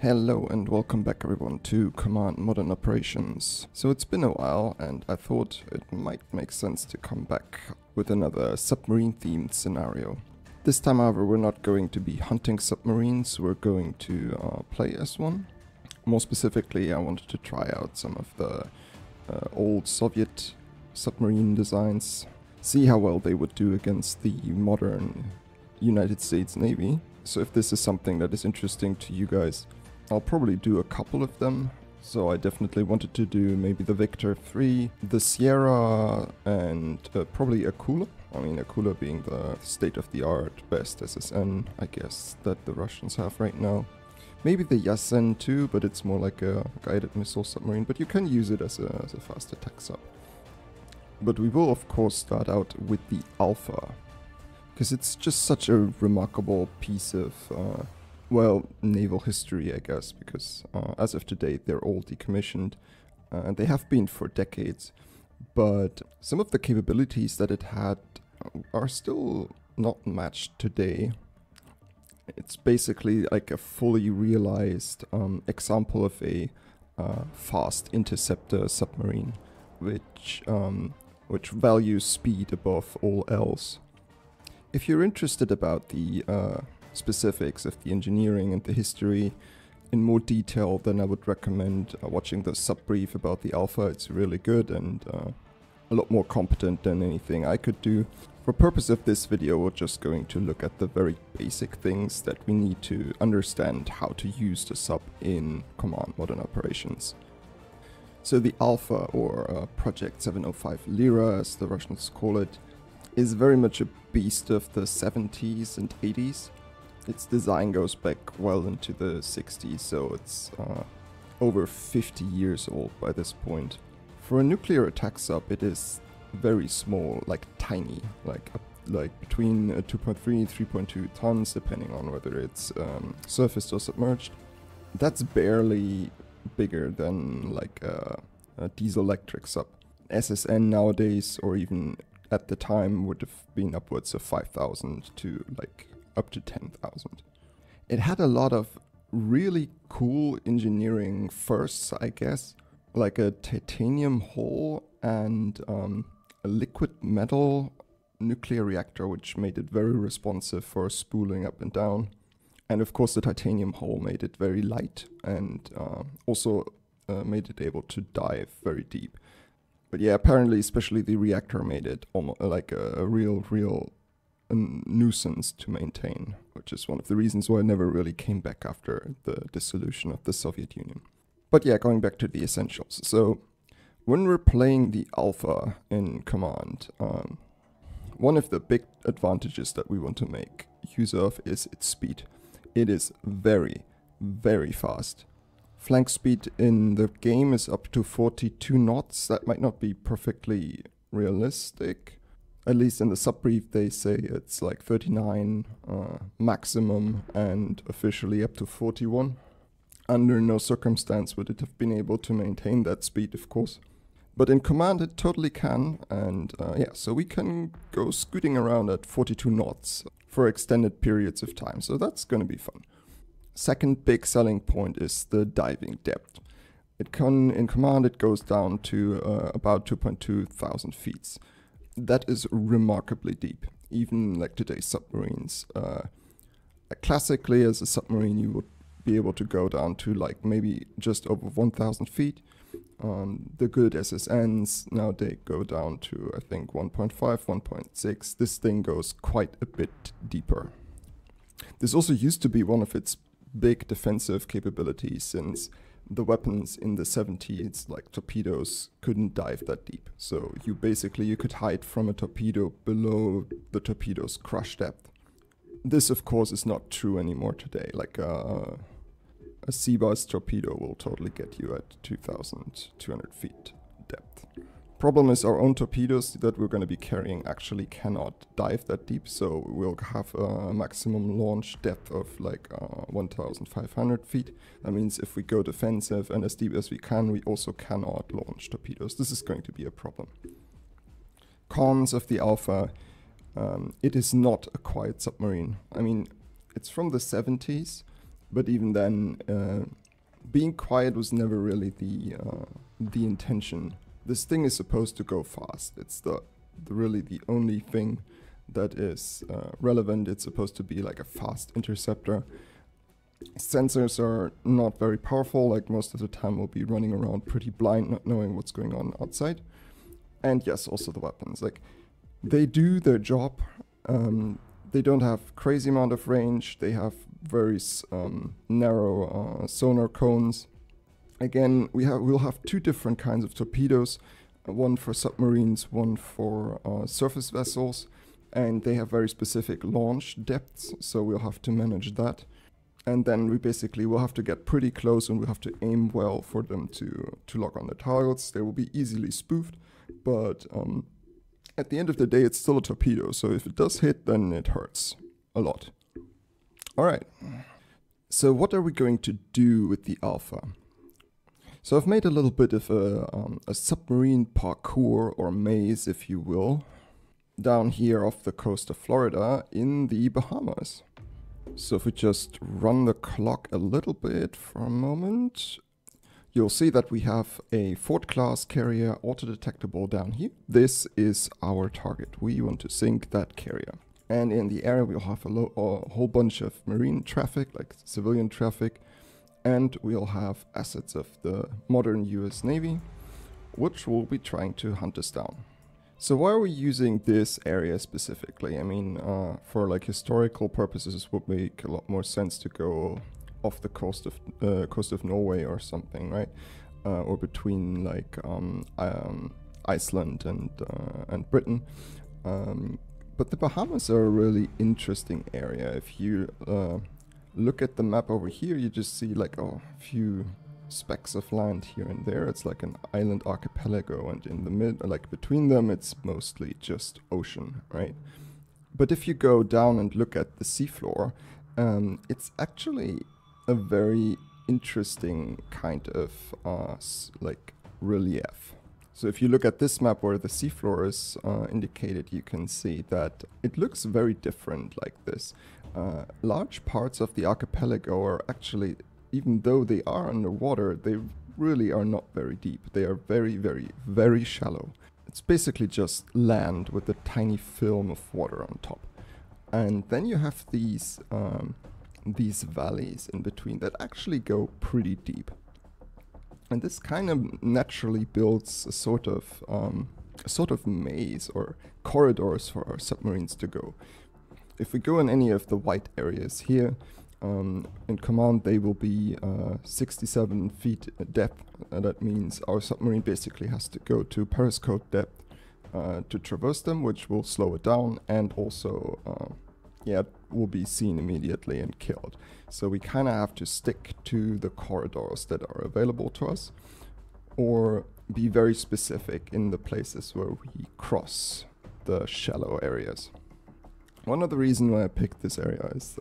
Hello and welcome back everyone to Command Modern Operations. So it's been a while and I thought it might make sense to come back with another submarine themed scenario. This time however we're not going to be hunting submarines, we're going to play as one. More specifically I wanted to try out some of the old Soviet submarine designs, see how well they would do against the modern United States Navy. So if this is something that is interesting to you guys, I'll probably do a couple of them. So I definitely wanted to do maybe the Victor 3, the Sierra, and probably Akula. I mean, Akula being the state-of-the-art best SSN, I guess, that the Russians have right now. Maybe the Yasen too, but it's more like a guided missile submarine, but you can use it as a fast attack sub. But we will of course start out with the Alfa, because it's just such a remarkable piece of well, naval history, I guess, because as of today they're all decommissioned, and they have been for decades, but some of the capabilities that it had are still not matched today. It's basically like a fully realized example of a fast interceptor submarine, which values speed above all else. If you're interested about the specifics of the engineering and the history in more detail, then I would recommend watching the sub-brief about the Alfa. It's really good and a lot more competent than anything I could do. For purpose of this video, we're just going to look at the very basic things that we need to understand how to use the sub in Command Modern Operations. So the Alfa, or Project 705 Lira, as the Russians call it, is very much a beast of the 70s and 80s. Its design goes back well into the 60s, so it's over 50 years old by this point. For a nuclear attack sub, it is very small, like tiny, like between 2.3 and 3.2 tons, depending on whether it's surfaced or submerged. That's barely bigger than like a diesel-electric sub. SSN nowadays, or even at the time, would have been upwards of 5,000 to like up to 10,000. It had a lot of really cool engineering firsts, I guess, like a titanium hull and a liquid metal nuclear reactor, which made it very responsive for spooling up and down. And of course the titanium hull made it very light and also made it able to dive very deep. But yeah, apparently especially the reactor made it almost like a real nuisance to maintain, which is one of the reasons why I never really came back after the dissolution of the Soviet Union. But yeah, going back to the essentials. So when we're playing the Alfa in Command, one of the big advantages that we want to make use of is its speed. It is very, very fast. Flank speed in the game is up to 42 knots. That might not be perfectly realistic. At least in the sub-brief they say it's like 39 maximum and officially up to 41. Under no circumstance would it have been able to maintain that speed, of course. But in Command it totally can, and yeah, so we can go scooting around at 42 knots for extended periods of time, so that's going to be fun. Second big selling point is the diving depth. In Command it goes down to about 2.2 thousand feet. That is remarkably deep, even like today's submarines. Classically, as a submarine, you would be able to go down to like maybe just over 1,000 feet. The good SSNs, now they go down to I think 1.5, 1.6. This thing goes quite a bit deeper. This also used to be one of its big defensive capabilities, since the weapons in the 70's, like torpedoes, couldn't dive that deep. So you could hide from a torpedo below the torpedo's crush depth. This of course is not true anymore today. Like a C-bus torpedo will totally get you at 2,200 feet depth. Problem is our own torpedoes that we're going to be carrying actually cannot dive that deep, so we'll have a maximum launch depth of like 1,500 feet. That means if we go defensive and as deep as we can, we also cannot launch torpedoes. This is going to be a problem. Cons of the Alfa, it is not a quiet submarine. I mean, it's from the 70's, But even then, being quiet was never really the intention. This thing is supposed to go fast. It's really the only thing that is relevant. It's supposed to be like a fast interceptor. Sensors are not very powerful. Like most of the time we'll be running around pretty blind, not knowing what's going on outside. And yes, also the weapons. Like, they do their job. They don't have crazy amount of range. They have very narrow sonar cones. Again, we'll have two different kinds of torpedoes, one for submarines, one for surface vessels, and they have very specific launch depths, so we'll have to manage that. And then we basically will have to get pretty close, and we'll have to aim well for them to lock on the targets. They will be easily spoofed, but at the end of the day, it's still a torpedo, so if it does hit, then it hurts a lot. Alright, so what are we going to do with the Alfa? So I've made a little bit of a submarine parkour, or maze if you will, down here off the coast of Florida in the Bahamas. So if we just run the clock a little bit for a moment, you'll see that we have a Ford class carrier auto-detectable down here. This is our target. We want to sink that carrier. And in the area we'll have a whole bunch of marine traffic, like civilian traffic, and we'll have assets of the modern US Navy, which will be trying to hunt us down. So why are we using this area specifically? I mean, for like historical purposes, it would make a lot more sense to go off the coast of Norway or something, right? Or between like Iceland and Britain. But the Bahamas are a really interesting area. If you look at the map over here, you just see like a few specks of land here and there. It's like an island archipelago, and in the like between them, it's mostly just ocean, right? But if you go down and look at the seafloor, it's actually a very interesting kind of like relief. So if you look at this map where the seafloor is indicated, you can see that it looks very different like this. Large parts of the archipelago are actually, even though they are underwater, they really are not very deep. They are very, very, very shallow. It's basically just land with a tiny film of water on top. And then you have these valleys in between that actually go pretty deep. And this kind of naturally builds a sort of maze or corridors for our submarines to go. If we go in any of the white areas here, in command they will be 67 feet depth. That means our submarine basically has to go to periscope depth to traverse them, which will slow it down, and also it will be seen immediately and killed. So we kind of have to stick to the corridors that are available to us, or be very specific in the places where we cross the shallow areas. One of the reasons why I picked this area is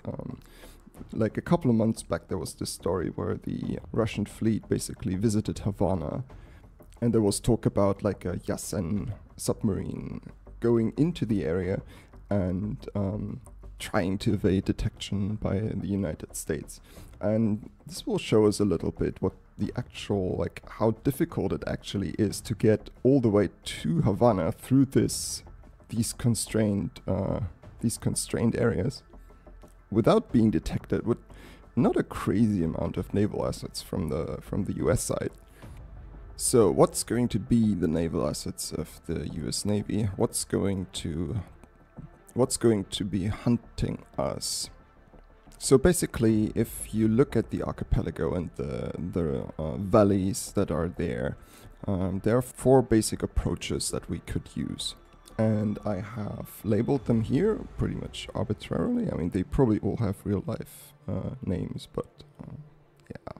like a couple of months back there was this story where the Russian fleet basically visited Havana, and there was talk about like a Yasen submarine going into the area and trying to evade detection by the United States. And this will show us a little bit what the actual, like how difficult it actually is to get all the way to Havana through these constrained areas without being detected, with not a crazy amount of naval assets from the US side. So what's going to be the naval assets of the US Navy? What's going to be hunting us? So basically, if you look at the archipelago and the valleys that are there are 4 basic approaches that we could use. And I have labeled them here pretty much arbitrarily. I mean, they probably all have real life names, but yeah,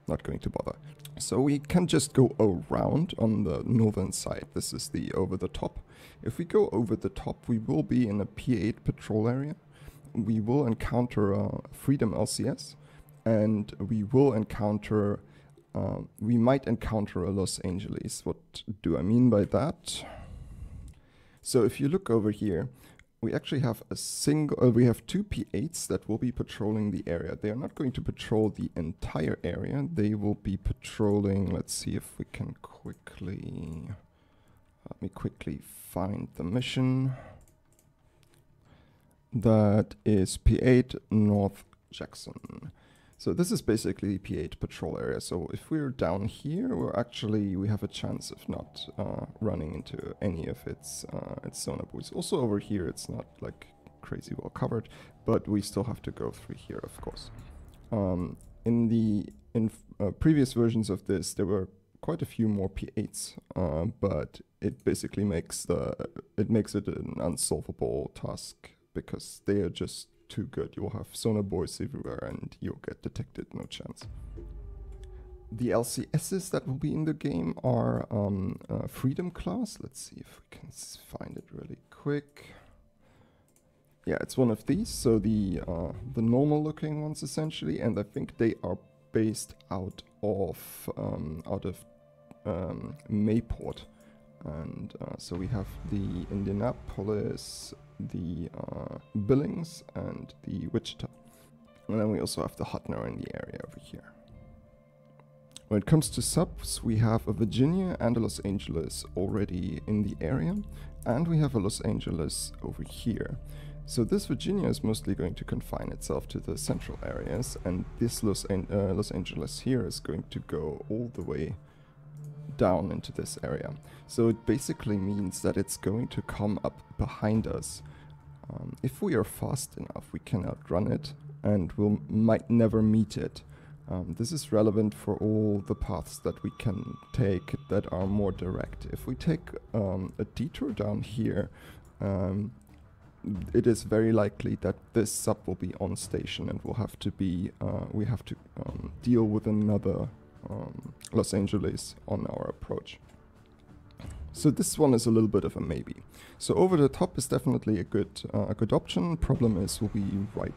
not going to bother. So we can just go around on the northern side. This is the over the top. If we go over the top, we will be in a P8 patrol area. We will encounter a Freedom LCS, and we will encounter, we might encounter a Los Angeles. What do I mean by that? So if you look over here, we actually have we have two P8s that will be patrolling the area. They are not going to patrol the entire area. They will be patrolling, let's see if we can let me quickly find the mission. That is P8 North Jackson. So this is basically the P8 patrol area. So if we're down here, we have a chance of not running into any of its sonar buoys. Also over here, it's not like crazy well covered, but we still have to go through here, of course. In previous versions of this, there were quite a few more P8s, but it basically makes it an unsolvable task because they are just too good. You'll have sonar buoys everywhere and you'll get detected, no chance. The LCSs that will be in the game are Freedom class. Let's see if we can find it really quick. Yeah, it's one of these, so the normal looking ones essentially, and I think they are based out of Mayport. And so we have the Indianapolis, the Billings, and the Wichita. And then we also have the Hutner in the area over here. When it comes to subs, we have a Virginia and a Los Angeles already in the area, and we have a Los Angeles over here. So this Virginia is mostly going to confine itself to the central areas, and this Los Angeles here is going to go all the way down into this area. So it basically means that it's going to come up behind us. If we are fast enough, we can outrun it, and we might never meet it. This is relevant for all the paths that we can take that are more direct. If we take a detour down here, it is very likely that this sub will be on station, and we'll have to deal with another Los Angeles on our approach. So this one is a little bit of a maybe. So over the top is definitely a good option. Problem is we'll be right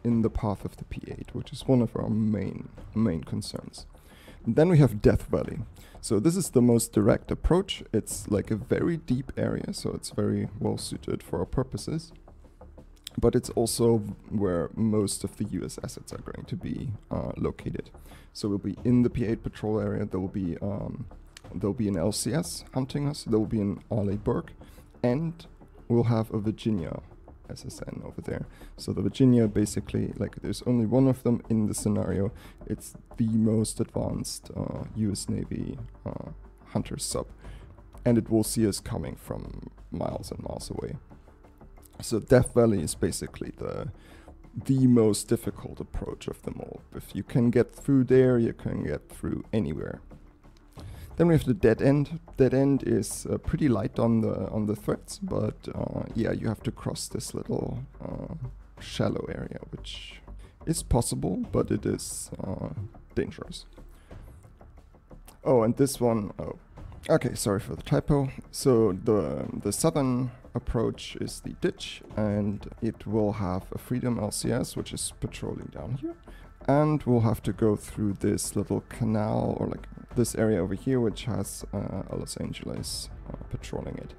in the path of the P8, which is one of our main concerns. And then we have Death Valley. So this is the most direct approach. It's like a very deep area, so it's very well suited for our purposes. But it's also where most of the US assets are going to be located. So we'll be in the P8 patrol area. There will be an LCS hunting us. There will be an Arleigh Burke, and we'll have a Virginia SSN over there. So the Virginia, basically, like, there's only one of them in the scenario. It's the most advanced US Navy hunter sub, and it will see us coming from miles and miles away. So Death Valley is basically the most difficult approach of them all. If you can get through there, you can get through anywhere. Then we have the Dead End. Dead End is pretty light on the threats, but yeah, you have to cross this little shallow area, which is possible, but it is dangerous. Oh, and this one, oh, okay, sorry for the typo. So the southern approach is the ditch, and it will have a Freedom LCS, which is patrolling down here. And we'll have to go through this little canal, or like this area over here, which has a Los Angeles patrolling it.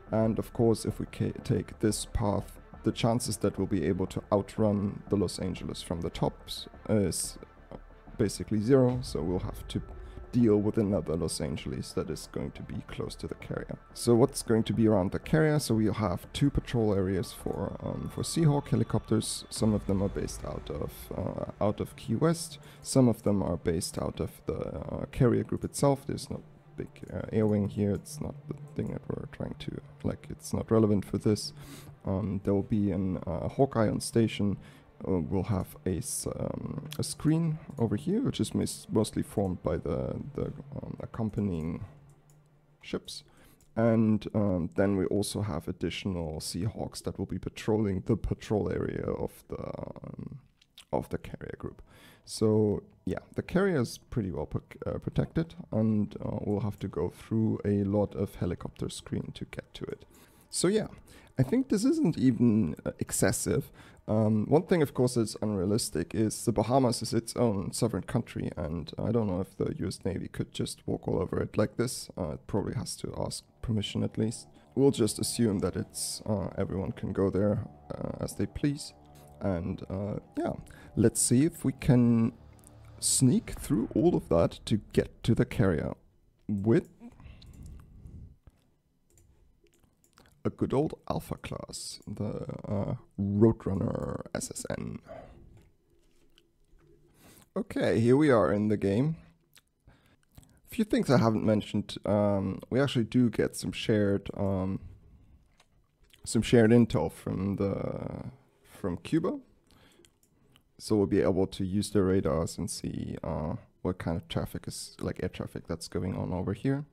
And of course, if we take this path, the chances that we'll be able to outrun the Los Angeles from the tops is basically zero, so we'll have to deal with another Los Angeles that is going to be close to the carrier. So what's going to be around the carrier? So we'll have two patrol areas for Seahawk helicopters. Some of them are based out of Key West. Some of them are based out of the carrier group itself. There's no big air wing here. It's not the thing that we're trying to, like, it's not relevant for this. There will be an Hawkeye on station. We'll have a screen over here, which is mostly formed by the accompanying ships. And then we also have additional Seahawks that will be patrolling the patrol area of the carrier group. So yeah, the carrier is pretty well protected, and we'll have to go through a lot of helicopter screen to get to it. So yeah, I think this isn't even excessive. One thing, of course, that's unrealistic is the Bahamas is its own sovereign country, and I don't know if the US Navy could just walk all over it like this. It probably has to ask permission at least. we'll just assume that it's everyone can go there as they please. And yeah, let's see if we can sneak through all of that to get to the carrier with a good old Alpha class, the Roadrunner SSN. Okay, here we are in the game. A few things I haven't mentioned. We actually do get some shared intel from Cuba, so we'll be able to use the radars and see what kind of traffic is, like air traffic, that's going on over here,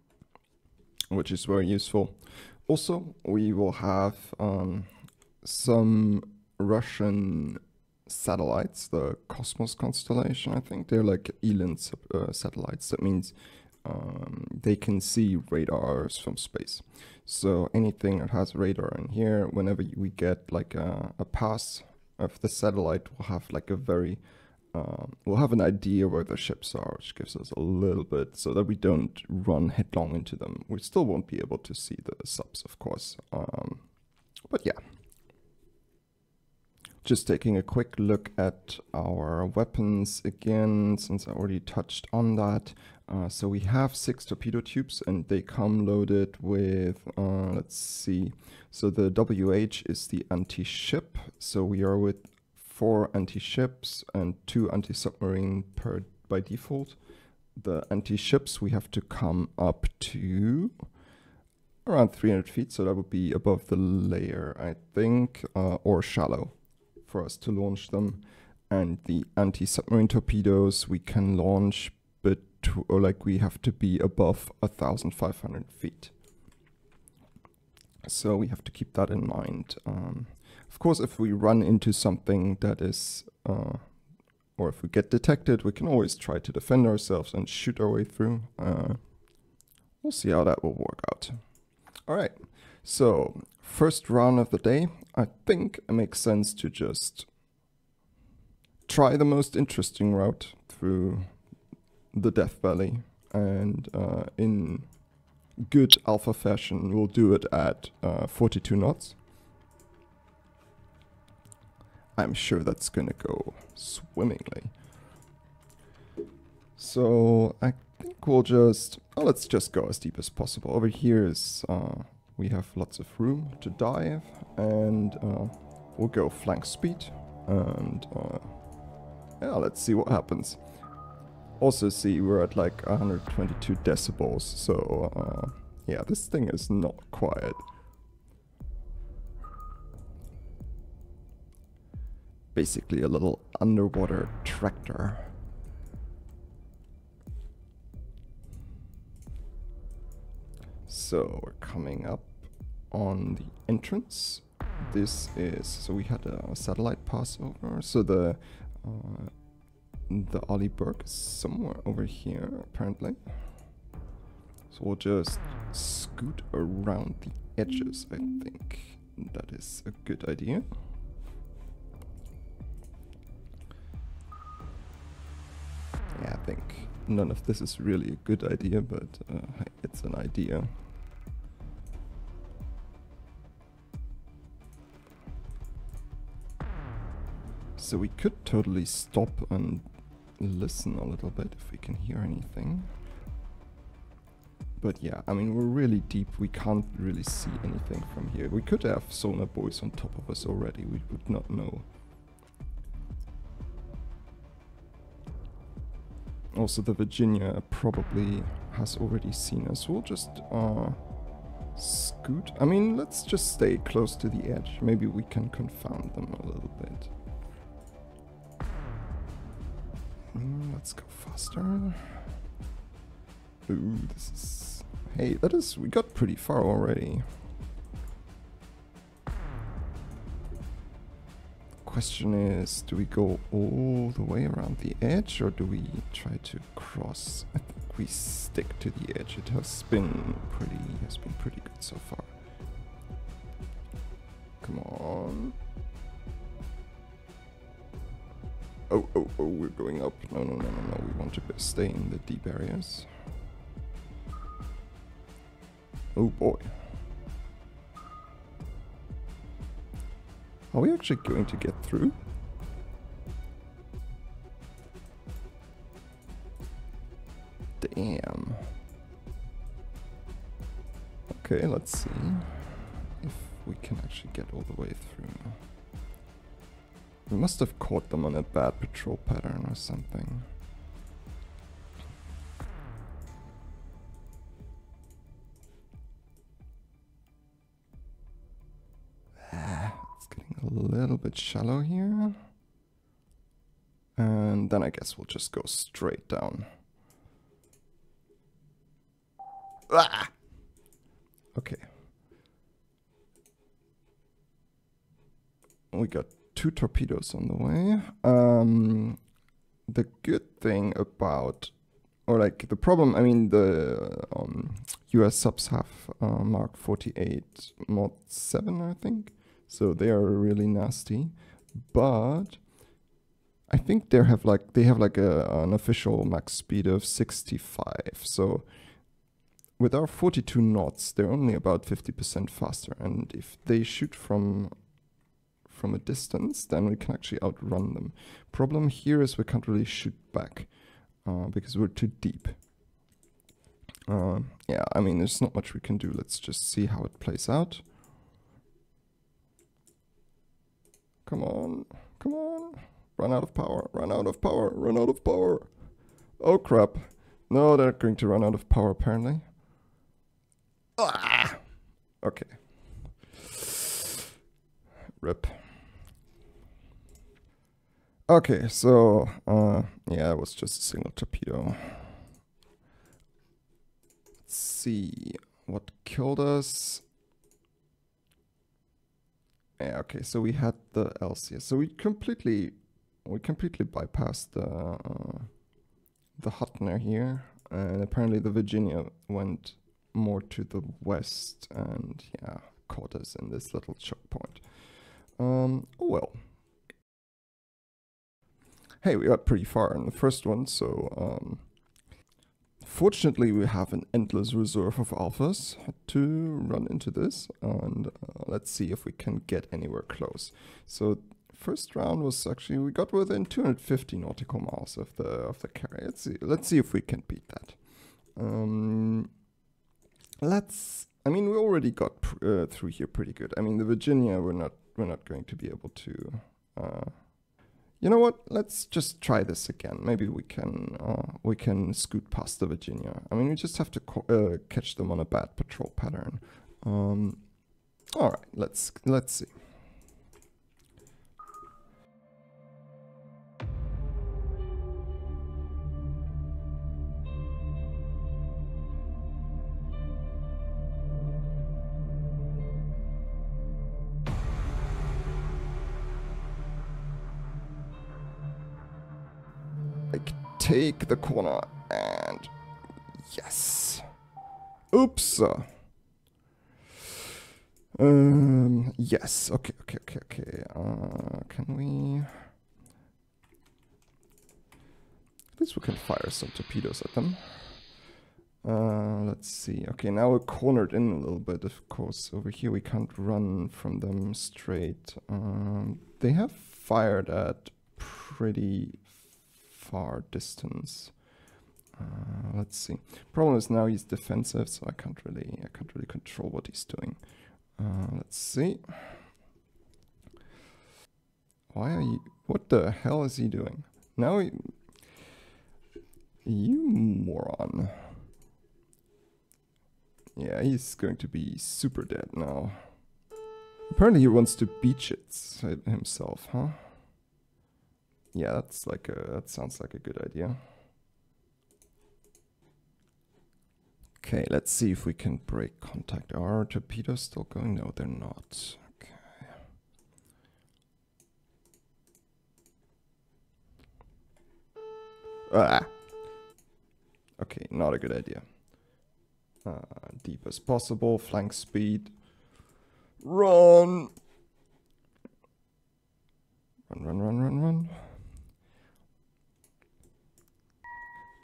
which is very useful. Also, we will have some Russian satellites, the Cosmos constellation, I think. They're like ELIN satellites. That means they can see radars from space. So anything that has radar in here, whenever we get like a pass of the satellite, we'll have like a very, we'll have an idea where the ships are, which gives us a little bit, so that we don't run headlong into them. We still won't be able to see the subs, of course. But yeah. Just taking a quick look at our weapons again, since I already touched on that. So we have 6 torpedo tubes and they come loaded with, let's see. So the WH is the anti-ship. So we are with 4 anti-ships and 2 anti-submarine by default. The anti-ships we have to come up to around 300 feet. So that would be above the layer, I think, or shallow, for us to launch them. And the anti-submarine torpedoes we can launch, but we have to be above 1,500 feet. So we have to keep that in mind. Of course, if we run into something that is, or if we get detected, we can always try to defend ourselves and shoot our way through. We'll see how that will work out. All right, so first round of the day, I think it makes sense to just try the most interesting route through the Death Valley, and in good Alpha fashion, we'll do it at 42 knots. I'm sure that's gonna go swimmingly. So I think we'll just, let's just go as deep as possible. Over here is, we have lots of room to dive, and we'll go flank speed, and yeah, let's see what happens. Also see, we're at like 122 decibels, so yeah, this thing is not quiet. Basically a little underwater tractor. So we're coming up on the entrance. This is, so we had a satellite pass over, so the Arleigh Burke is somewhere over here, apparently. So we'll just scoot around the edges, I think. That is a good idea. Yeah, I think none of this is really a good idea, but it's an idea. So we could totally stop and listen a little bit if we can hear anything. But yeah, I mean, we're really deep. We can't really see anything from here. We could have sonar buoys on top of us already. We would not know. Also, the Virginia probably has already seen us. We'll just scoot. I mean, let's just stay close to the edge. Maybe we can confound them a little bit. Let's go faster. Ooh, this is... Hey, that is... We got pretty far already. Question is, do we go all the way around the edge, or do we try to cross? I think we stick to the edge. It has been pretty good so far. Come on. Oh, we're going up. No, we want to stay in the deep areas. Oh boy. Are we actually going to get through? Damn. Okay, let's see if we can actually get all the way through. We must have caught them on a bad patrol pattern or something. It's getting a little bit shallow here. And then I guess we'll just go straight down. Ah! Okay. We got 2 torpedoes on the way. The good thing about, or like the problem, I mean the US subs have Mark 48 Mod 7, I think. So they are really nasty. But I think they have like an official max speed of 65. So with our 42 knots, they're only about 50% faster. And if they shoot from a distance, then we can actually outrun them. Problem here is we can't really shoot back because we're too deep. Yeah, I mean, there's not much we can do. Let's just see how it plays out. Come on, come on. Run out of power, run out of power, run out of power. Oh crap. No, they're going to run out of power apparently. Ah! Okay. RIP. Okay, so, yeah, it was just a single torpedo. Let's see what killed us. Yeah, okay, so we had the LCS. So we completely bypassed the Hutner here. And apparently the Virginia went more to the west and, yeah, caught us in this little choke point. Oh well. Hey, we got pretty far in the first one, so fortunately we have an endless reserve of alphas to run into this, and let's see if we can get anywhere close. So first round was actually, we got within 250 nautical miles of the carrier. Let's see if we can beat that. I mean, we already got through here pretty good. I mean, the Virginia, we're not going to be able to. You know what? Let's just try this again. Maybe we can scoot past the Virginia. I mean, we just have to catch them on a bad patrol pattern. All right, let's see. Take the corner, and yes. Oops. Yes. Okay. Can we? At least we can fire some torpedoes at them. Let's see. Okay, now we're cornered in a little bit. Of course, over here we can't run from them straight. They have fired at pretty far distance. Let's see. Problem is now he's defensive, so I can't really control what he's doing. Let's see. Why are you? What the hell is he doing? Now you moron. Yeah, he's going to be super dead now. Apparently he wants to beach it himself, huh? Yeah, that sounds like a good idea. Okay, let's see if we can break contact. Are our torpedoes still going? No, they're not. Okay. Ah! Okay, not a good idea. Deep as possible, flank speed. Run! Run.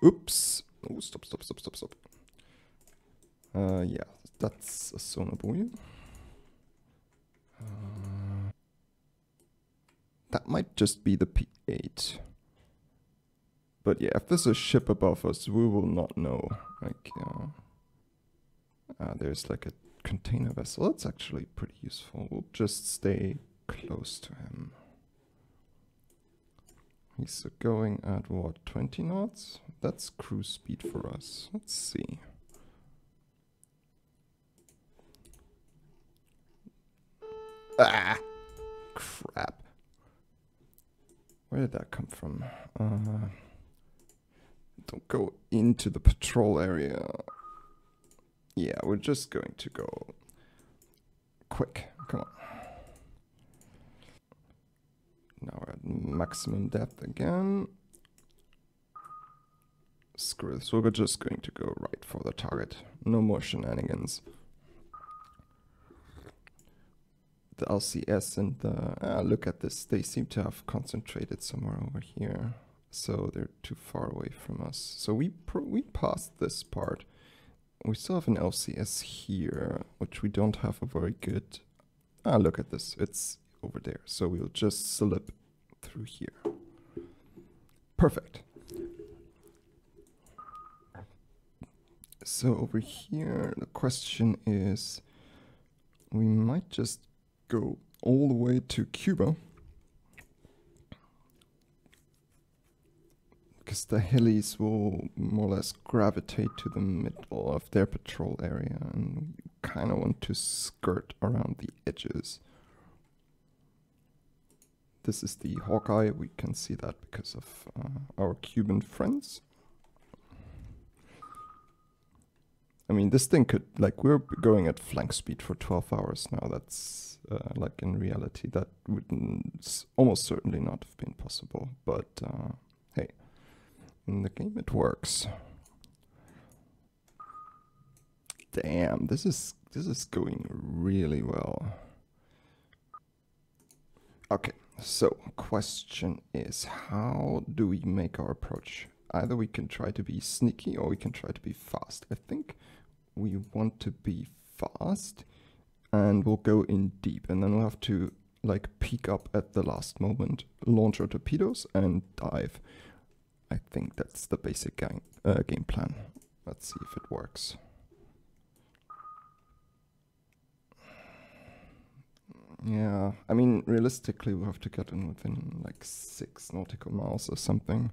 Oops. Oh, stop. Yeah, that's a sonar buoy. That might just be the P8. But yeah, if there's a ship above us, we will not know. Like, there's like a container vessel. That's actually pretty useful. We'll just stay close to him. He's going at what, 20 knots? That's cruise speed for us. Let's see. Ah! Crap. Where did that come from? Don't go into the patrol area. Yeah, we're just going to go quick. Come on. Now we're at maximum depth again. Screw this. We're just going to go right for the target. No more shenanigans. The LCS and the... look at this. They seem to have concentrated somewhere over here. So they're too far away from us. So we passed this part. We still have an LCS here, which we don't have a very good... look at this. It's over there. So we'll just slip through here. Perfect. So over here, the question is, we might just go all the way to Cuba. Because the helis will more or less gravitate to the middle of their patrol area, and we kind of want to skirt around the edges. This is the Hawkeye. We can see that because of our Cuban friends. I mean, this thing could, like, we're going at flank speed for 12 hours now. That's, like, in reality, that would almost certainly not have been possible. But, hey, in the game it works. Damn, this is going really well. Okay, so question is, how do we make our approach? Either we can try to be sneaky or we can try to be fast. I think we want to be fast and we'll go in deep, and then we'll have to like peek up at the last moment, launch our torpedoes and dive. I think that's the basic game plan. Let's see if it works. Yeah, I mean, realistically, we'll have to get in within like 6 nautical miles or something.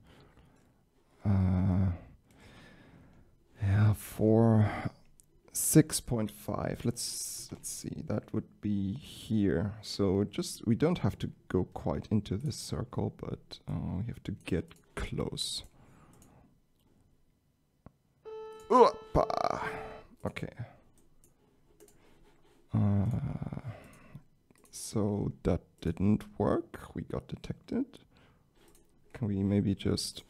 Yeah, for 6.5. Let's see. That would be here. So we don't have to go quite into this circle, but we have to get close. Opa! Okay. So that didn't work. We got detected. Can we maybe just...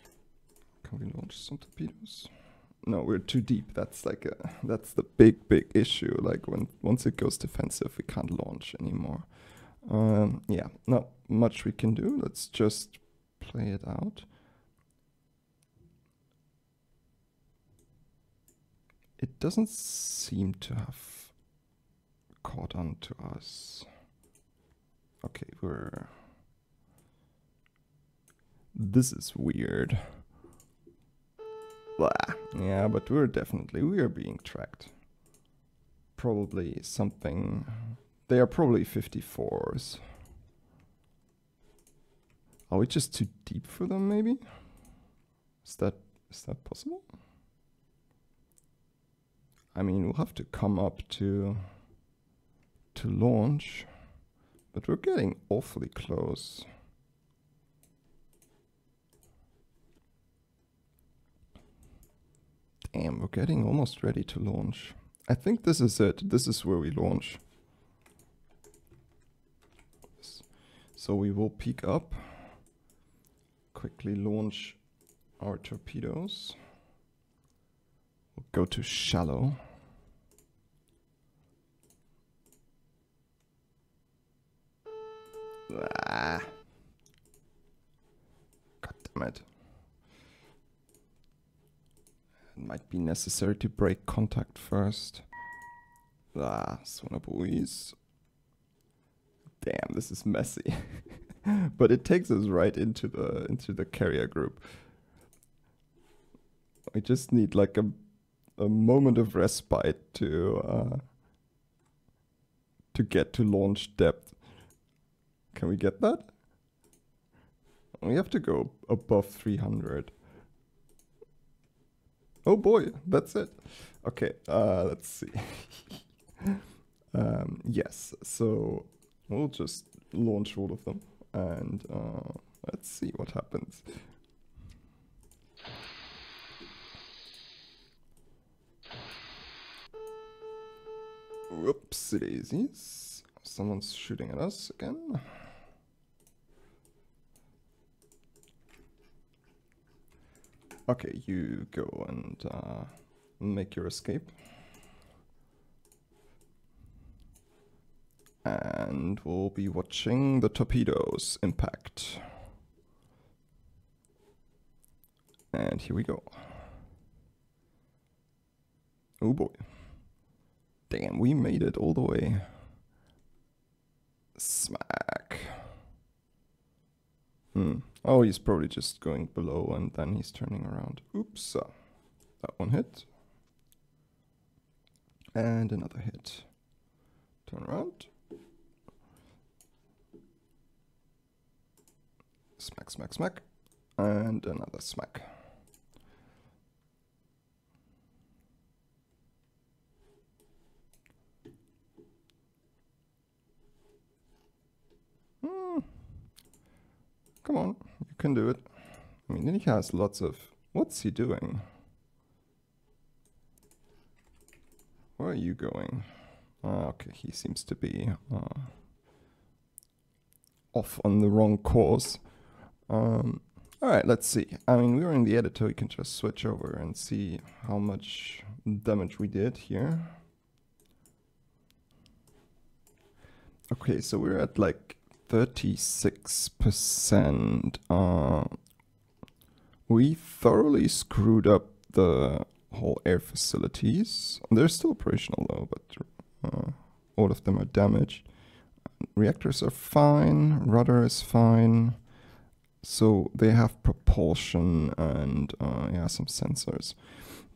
Can we launch some torpedoes? No, we're too deep. That's like that's the big issue. Like once it goes defensive, we can't launch anymore. Yeah, not much we can do. Let's just play it out. It doesn't seem to have caught on to us. Okay, this is weird. Blah. Yeah, but we are being tracked. Probably something... They are probably 54s. Are we just too deep for them, maybe? Is that possible? I mean, we'll have to come up to launch, but we're getting awfully close. Damn, we're getting almost ready to launch. I think this is it. This is where we launch. So we will peek up, quickly launch our torpedoes. We'll go to shallow. Ah. God damn it. It might be necessary to break contact first. Son of boys. Damn, this is messy. But it takes us right into the carrier group. We just need like a moment of respite to get to launch depth. Can we get that? We have to go above 300. Oh boy, that's it. Okay, let's see. Yes, so we'll just launch all of them and let's see what happens. Whoops, daisies. Someone's shooting at us again. Okay, you go and make your escape. And we'll be watching the torpedoes impact. And here we go. Oh boy. Damn, we made it all the way. Smack. Oh, he's probably just going below and then he's turning around. Oops. That one hit. And another hit. Turn around. Smack, smack, smack. And another smack. Come on, you can do it. I mean, he has lots of... What's he doing? Where are you going? Okay, he seems to be off on the wrong course. Alright, let's see. I mean, we were in the editor, we can just switch over and see how much damage we did here. Okay, so we're at like 36%. We thoroughly screwed up the whole air facilities. They're still operational though, but all of them are damaged. Reactors are fine, rudder is fine. So they have propulsion and yeah, some sensors.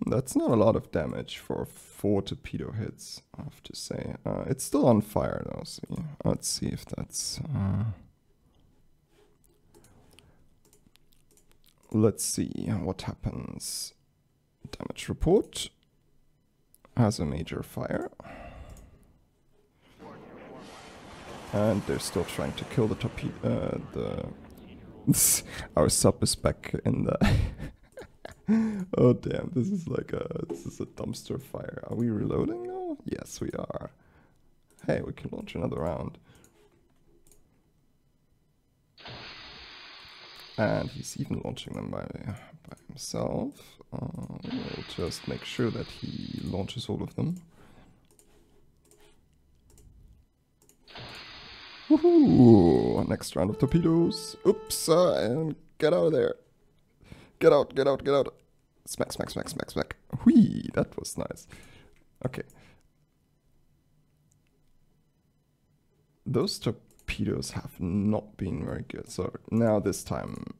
That's not a lot of damage for 4 torpedo hits, I have to say. It's still on fire though, see. Let's see if that's... Let's see what happens. Damage report has a major fire. And they're still trying to kill the torpedo, our sub is back in the... Oh damn, this is like a dumpster fire. Are we reloading now? Yes, we are. Hey, we can launch another round. And he's even launching them by himself. We'll just make sure that he launches all of them. Woohoo! Next round of torpedoes. Oops, and get out of there. Get out, get out, get out. Smack, smack, smack, smack, smack. Whee, that was nice. Okay. Those torpedoes have not been very good. So now this time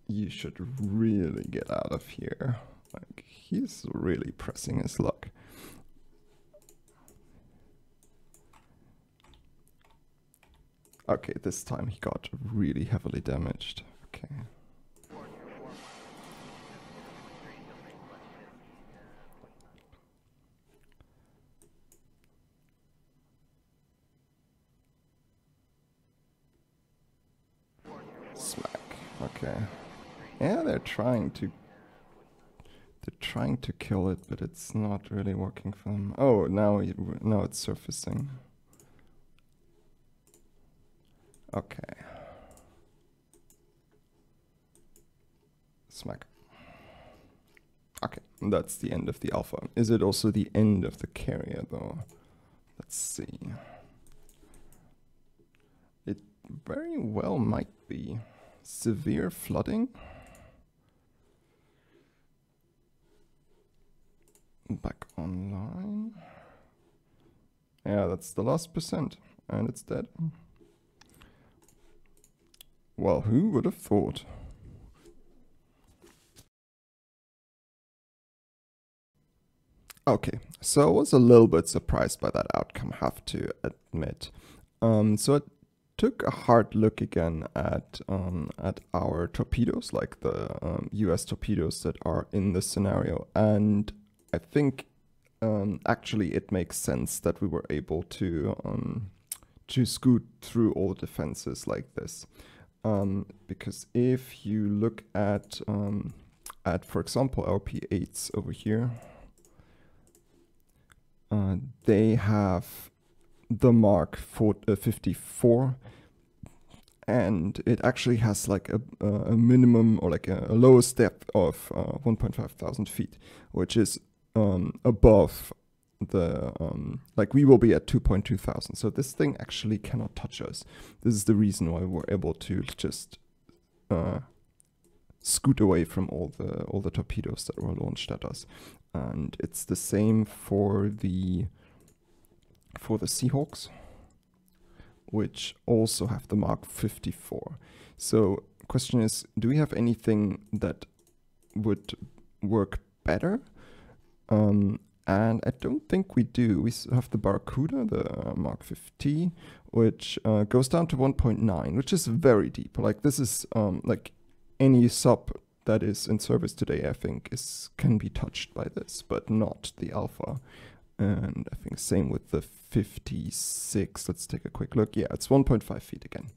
you should really get out of here. Like, he's really pressing his luck. Okay, this time he got really heavily damaged. Okay. Smack. Okay. Yeah, they're trying to kill it, but it's not really working for them. Oh, now it's surfacing. Okay. Smack. Okay, that's the end of the Alpha. Is it also the end of the carrier, though? Let's see. It very well might be. Severe flooding? Back online. Yeah, that's the last percent. And it's dead. Well, who would have thought? Okay, so I was a little bit surprised by that outcome, have to admit. So I took a hard look again at our torpedoes, like the US torpedoes that are in this scenario, and I think actually it makes sense that we were able to scoot through all defenses like this, because if you look at for example our P8s over here. They have the Mark 54, and it actually has like a minimum or like a lowest depth of 1,500 feet, which is above the like we will be at 2,200. So this thing actually cannot touch us. This is the reason why we're able to just scoot away from all the torpedoes that were launched at us. And it's the same for the Seahawks, which also have the Mark 54. So question is, do we have anything that would work better? And I don't think we do. We have the Barracuda, the Mark 50, which goes down to 1.9, which is very deep. Like this is like any sub that is in service today, I think, can be touched by this, but not the Alpha. And I think same with the 56. Let's take a quick look. Yeah, it's 1.5 feet again.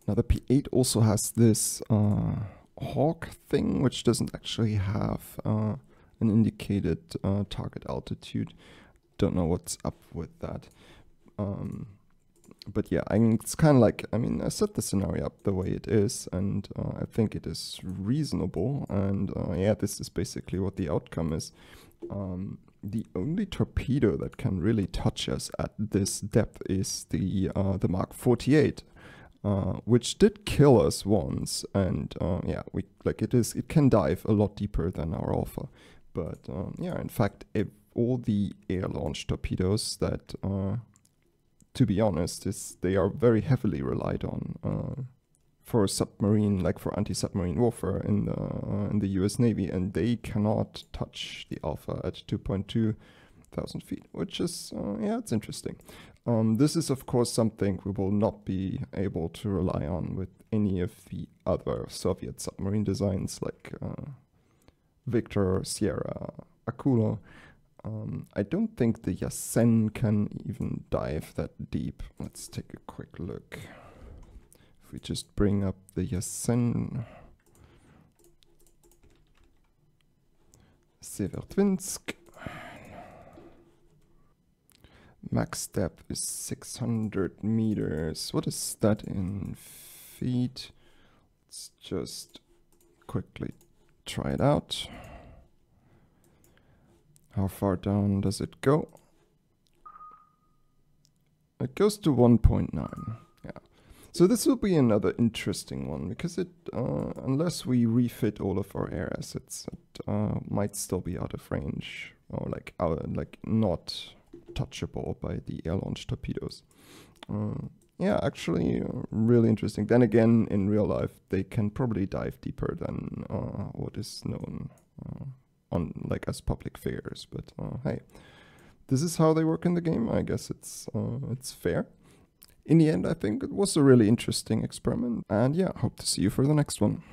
Now the P8 also has this Hawk thing, which doesn't actually have an indicated target altitude. Don't know what's up with that. But yeah, I mean, it's kind of like, I mean, I set the scenario up the way it is, and I think it is reasonable. And yeah, this is basically what the outcome is. The only torpedo that can really touch us at this depth is the Mark 48, which did kill us once. And yeah, it can dive a lot deeper than our Alpha. But yeah, in fact, all the air-launched torpedoes that to be honest, they are very heavily relied on for submarine, like for anti-submarine warfare in the US Navy, and they cannot touch the Alpha at 2,200 feet, which is yeah, it's interesting. This is of course something we will not be able to rely on with any of the other Soviet submarine designs like Victor, Sierra, Akula. I don't think the Yasen can even dive that deep. Let's take a quick look. If we just bring up the Yasen. Severtvinsk. Max depth is 600 meters. What is that in feet? Let's just quickly try it out. How far down does it go? It goes to 1.9. Yeah. So this will be another interesting one because it, unless we refit all of our air assets, it might still be out of range or like not touchable by the air-launched torpedoes. Yeah, actually, really interesting. Then again, in real life, they can probably dive deeper than what is known on like as public figures, but hey, this is how they work in the game. I guess it's fair. In the end, I think it was a really interesting experiment, and yeah, hope to see you for the next one.